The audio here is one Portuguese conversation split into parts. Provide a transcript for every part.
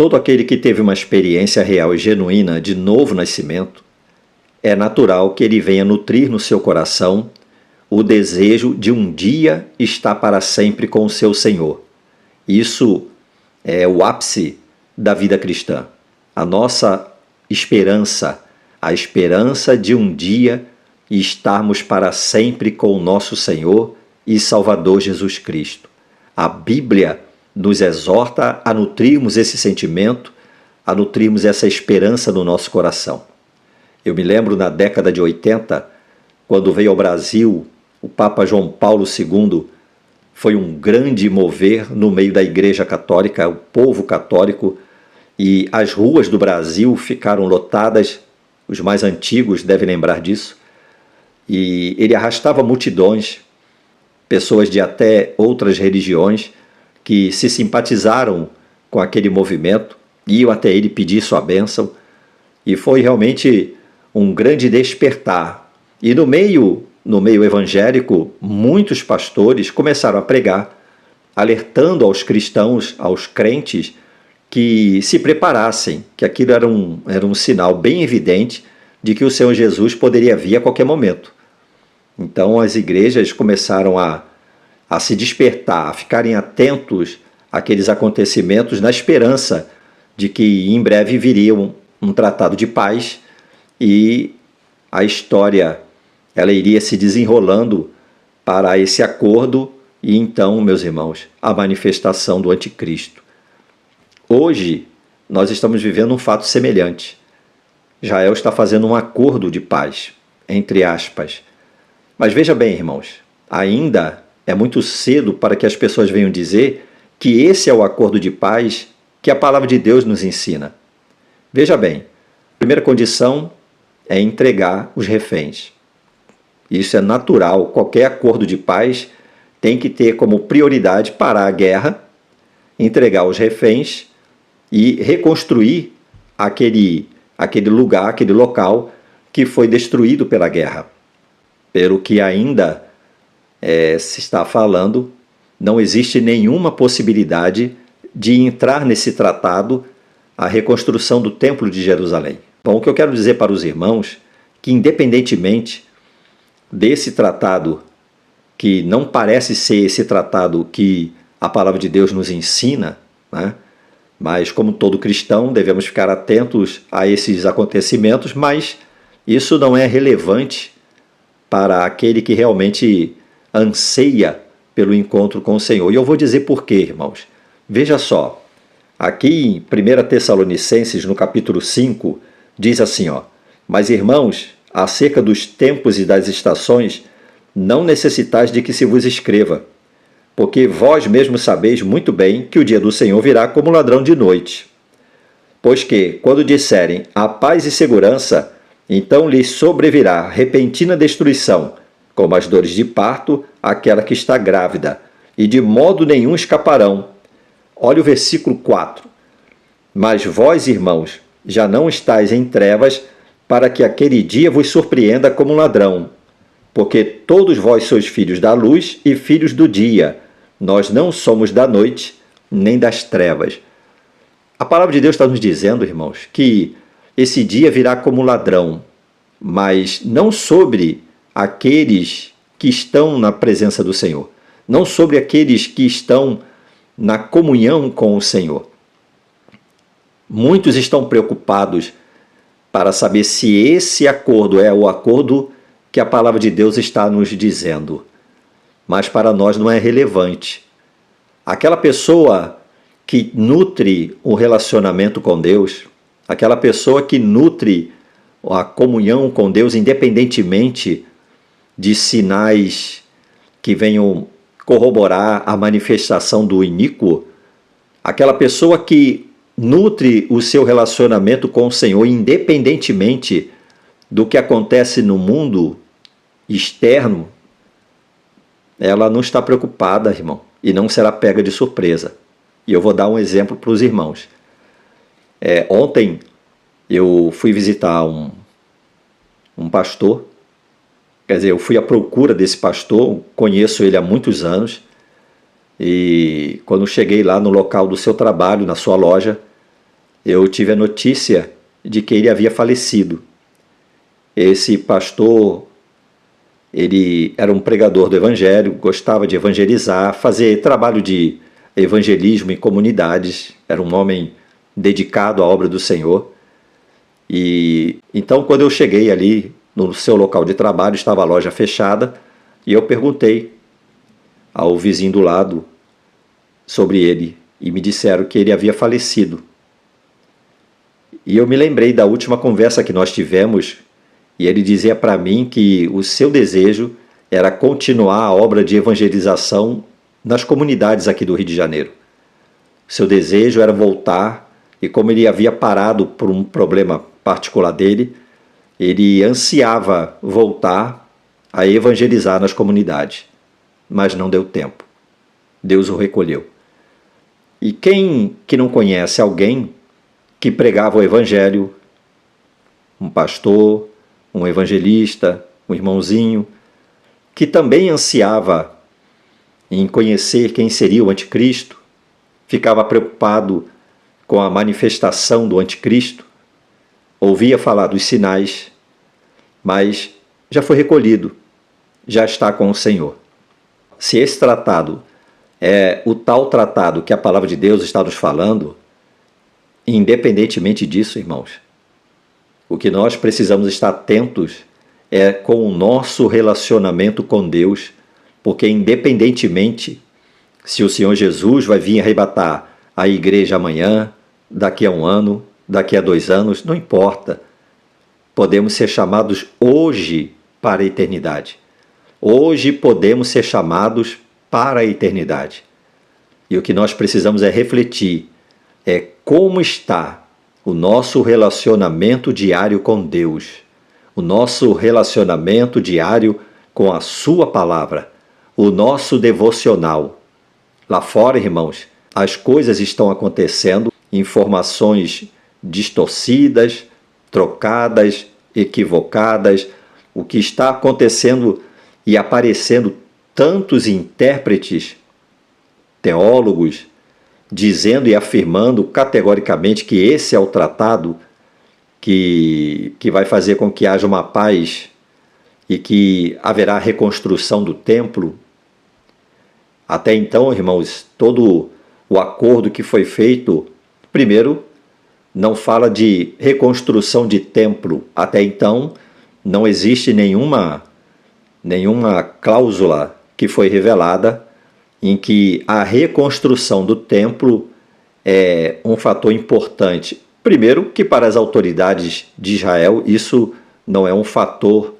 todo aquele que teve uma experiência real e genuína de novo nascimento, é natural que ele venha nutrir no seu coração o desejo de um dia estar para sempre com o seu Senhor. Isso é o ápice da vida cristã. A nossa esperança, a esperança de um dia estarmos para sempre com o nosso Senhor e Salvador Jesus Cristo. A Bíblia nos exorta a nutrirmos esse sentimento, a nutrirmos essa esperança no nosso coração. Eu me lembro na década de 80, quando veio ao Brasil o Papa João Paulo II, foi um grande mover no meio da Igreja Católica, o povo católico, e as ruas do Brasil ficaram lotadas, os mais antigos devem lembrar disso, e ele arrastava multidões, pessoas de até outras religiões, que se simpatizaram com aquele movimento, iam até ele pedir sua bênção, e foi realmente um grande despertar. E no meio evangélico, muitos pastores começaram a pregar, alertando aos cristãos, aos crentes, que se preparassem, que aquilo era um sinal bem evidente de que o Senhor Jesus poderia vir a qualquer momento. Então as igrejas começaram a se despertar, a ficarem atentos àqueles acontecimentos na esperança de que em breve viria um tratado de paz e a história ela iria se desenrolando para esse acordo e então, meus irmãos, a manifestação do anticristo. Hoje, nós estamos vivendo um fato semelhante. Israel está fazendo um acordo de paz, entre aspas. Mas veja bem, irmãos, ainda é muito cedo para que as pessoas venham dizer que esse é o acordo de paz que a palavra de Deus nos ensina. Veja bem, a primeira condição é entregar os reféns. Isso é natural, qualquer acordo de paz tem que ter como prioridade parar a guerra, entregar os reféns e reconstruir aquele lugar, aquele local que foi destruído pela guerra. Pelo que ainda se está falando, não existe nenhuma possibilidade de entrar nesse tratado a reconstrução do Templo de Jerusalém. Bom, o que eu quero dizer para os irmãos, que independentemente desse tratado, que não parece ser esse tratado que a palavra de Deus nos ensina, né? Mas como todo cristão devemos ficar atentos a esses acontecimentos, mas isso não é relevante para aquele que realmente anseia pelo encontro com o Senhor. E eu vou dizer por quê, irmãos. Veja só, aqui em 1 Tessalonicenses, no capítulo 5, diz assim, mas irmãos, acerca dos tempos e das estações, não necessitais de que se vos escreva, porque vós mesmos sabeis muito bem que o dia do Senhor virá como ladrão de noite. Pois que, quando disserem a paz e segurança, então lhes sobrevirá repentina destruição, como as dores de parto, aquela que está grávida, e de modo nenhum escaparão. Olha o versículo 4. Mas vós, irmãos, já não estáis em trevas, para que aquele dia vos surpreenda como um ladrão. Porque todos vós sois filhos da luz e filhos do dia. Nós não somos da noite, nem das trevas. A palavra de Deus está nos dizendo, irmãos, que esse dia virá como ladrão, mas não sobre aqueles que estão na presença do Senhor, não sobre aqueles que estão na comunhão com o Senhor. Muitos estão preocupados para saber se esse acordo é o acordo que a palavra de Deus está nos dizendo. Mas para nós não é relevante. Aquela pessoa que nutre o relacionamento com Deus, aquela pessoa que nutre a comunhão com Deus, independentemente de sinais que venham corroborar a manifestação do iníquo, aquela pessoa que nutre o seu relacionamento com o Senhor, independentemente do que acontece no mundo externo, ela não está preocupada, irmão, e não será pega de surpresa. E eu vou dar um exemplo para os irmãos. Ontem eu fui visitar um pastor, quer dizer, eu fui à procura desse pastor, conheço ele há muitos anos, e quando cheguei lá no local do seu trabalho, na sua loja, eu tive a notícia de que ele havia falecido. Esse pastor, ele era um pregador do evangelho, gostava de evangelizar, fazer trabalho de evangelismo em comunidades, era um homem dedicado à obra do Senhor. E então, quando eu cheguei ali no seu local de trabalho, estava a loja fechada, e eu perguntei ao vizinho do lado sobre ele, e me disseram que ele havia falecido. E eu me lembrei da última conversa que nós tivemos, e ele dizia para mim que o seu desejo era continuar a obra de evangelização nas comunidades aqui do Rio de Janeiro. Seu desejo era voltar, e como ele havia parado por um problema particular dele, ele ansiava voltar a evangelizar nas comunidades, mas não deu tempo. Deus o recolheu. E quem que não conhece alguém que pregava o evangelho, um pastor, um evangelista, um irmãozinho, que também ansiava em conhecer quem seria o anticristo, ficava preocupado com a manifestação do anticristo, ouvia falar dos sinais, mas já foi recolhido, já está com o Senhor. Se esse tratado é o tal tratado que a palavra de Deus está nos falando, independentemente disso, irmãos, o que nós precisamos estar atentos é com o nosso relacionamento com Deus, porque independentemente se o Senhor Jesus vai vir arrebatar a igreja amanhã, daqui a 1 ano, daqui a 2 anos, não importa. Podemos ser chamados hoje para a eternidade. Hoje podemos ser chamados para a eternidade. E o que nós precisamos é refletir, é como está o nosso relacionamento diário com Deus, o nosso relacionamento diário com a Sua palavra, o nosso devocional. Lá fora, irmãos, as coisas estão acontecendo, informações distorcidas, trocadas, equivocadas, o que está acontecendo e aparecendo tantos intérpretes, teólogos, dizendo e afirmando categoricamente que esse é o tratado que vai fazer com que haja uma paz e que haverá reconstrução do templo. Até então, irmãos, todo o acordo que foi feito, primeiro, não fala de reconstrução de templo. Até então, não existe nenhuma cláusula que foi revelada em que a reconstrução do templo é um fator importante. Primeiro, que para as autoridades de Israel isso não é um fator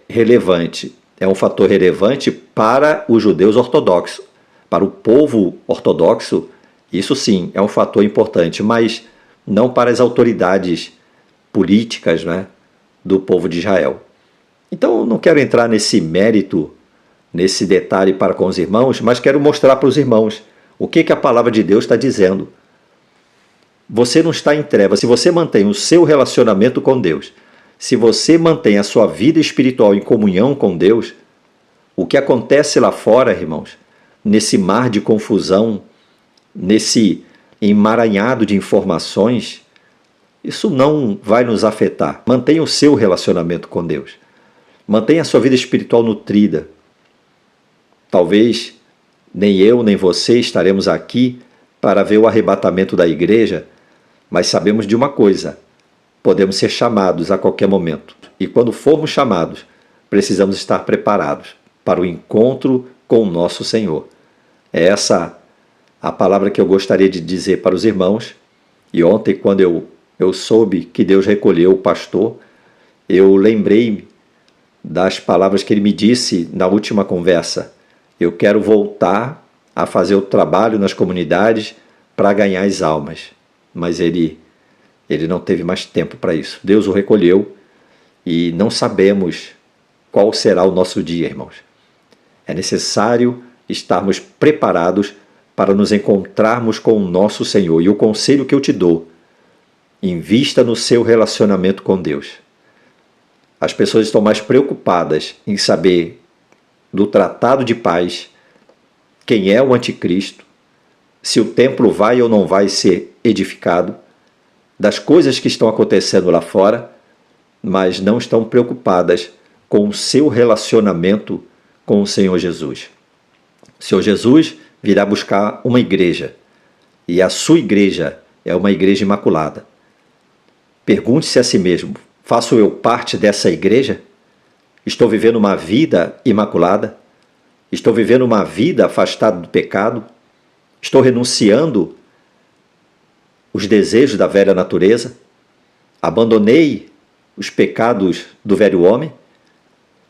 relevante. É um fator relevante para os judeus ortodoxos. Para o povo ortodoxo, isso sim é um fator importante, mas não para as autoridades políticas, né, do povo de Israel. Então, não quero entrar nesse mérito, nesse detalhe para com os irmãos, mas quero mostrar para os irmãos o que a palavra de Deus está dizendo. Você não está em trevas. Se você mantém o seu relacionamento com Deus, se você mantém a sua vida espiritual em comunhão com Deus, o que acontece lá fora, irmãos, nesse mar de confusão, nesse emaranhado de informações, isso não vai nos afetar. Mantenha o seu relacionamento com Deus. Mantenha a sua vida espiritual nutrida. Talvez nem eu nem você estaremos aqui para ver o arrebatamento da igreja, mas sabemos de uma coisa: podemos ser chamados a qualquer momento. E quando formos chamados, precisamos estar preparados para o encontro com o nosso Senhor. É essa a palavra que eu gostaria de dizer para os irmãos. E ontem, quando eu soube que Deus recolheu o pastor, eu lembrei das palavras que ele me disse na última conversa. Eu quero voltar a fazer o trabalho nas comunidades para ganhar as almas. Mas ele não teve mais tempo para isso. Deus o recolheu e não sabemos qual será o nosso dia, irmãos. É necessário estarmos preparados para nos encontrarmos com o nosso Senhor. E o conselho que eu te dou: invista no seu relacionamento com Deus. As pessoas estão mais preocupadas em saber do tratado de paz, quem é o anticristo, se o templo vai ou não vai ser edificado, das coisas que estão acontecendo lá fora, mas não estão preocupadas com o seu relacionamento com o Senhor Jesus. O Senhor Jesus virá buscar uma igreja, e a sua igreja é uma igreja imaculada. Pergunte-se a si mesmo: faço eu parte dessa igreja? Estou vivendo uma vida imaculada? Estou vivendo uma vida afastada do pecado? Estou renunciando os desejos da velha natureza? Abandonei os pecados do velho homem?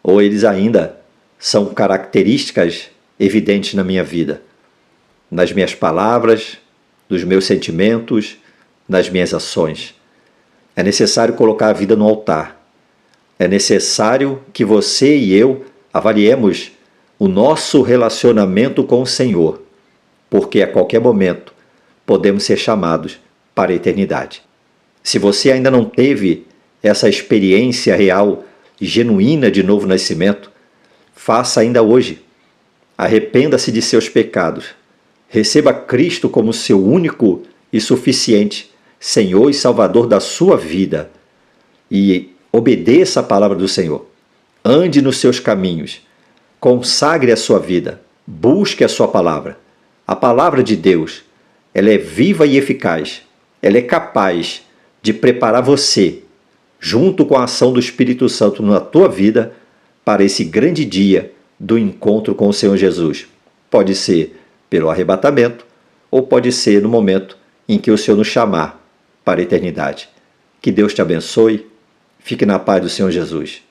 Ou eles ainda são características evidentes na minha vida, nas minhas palavras, nos meus sentimentos, nas minhas ações? É necessário colocar a vida no altar. É necessário que você e eu avaliemos o nosso relacionamento com o Senhor, porque a qualquer momento podemos ser chamados para a eternidade. Se você ainda não teve essa experiência real e genuína de novo nascimento, faça ainda hoje. Arrependa-se de seus pecados. Receba Cristo como seu único e suficiente Senhor e Salvador da sua vida e obedeça a palavra do Senhor. Ande nos seus caminhos. Consagre a sua vida. Busque a sua palavra. A palavra de Deus, ela é viva e eficaz. Ela é capaz de preparar você, junto com a ação do Espírito Santo na tua vida, para esse grande dia do encontro com o Senhor Jesus. Pode ser pelo arrebatamento, ou pode ser no momento em que o Senhor nos chamar para a eternidade. Que Deus te abençoe. Fique na paz do Senhor Jesus.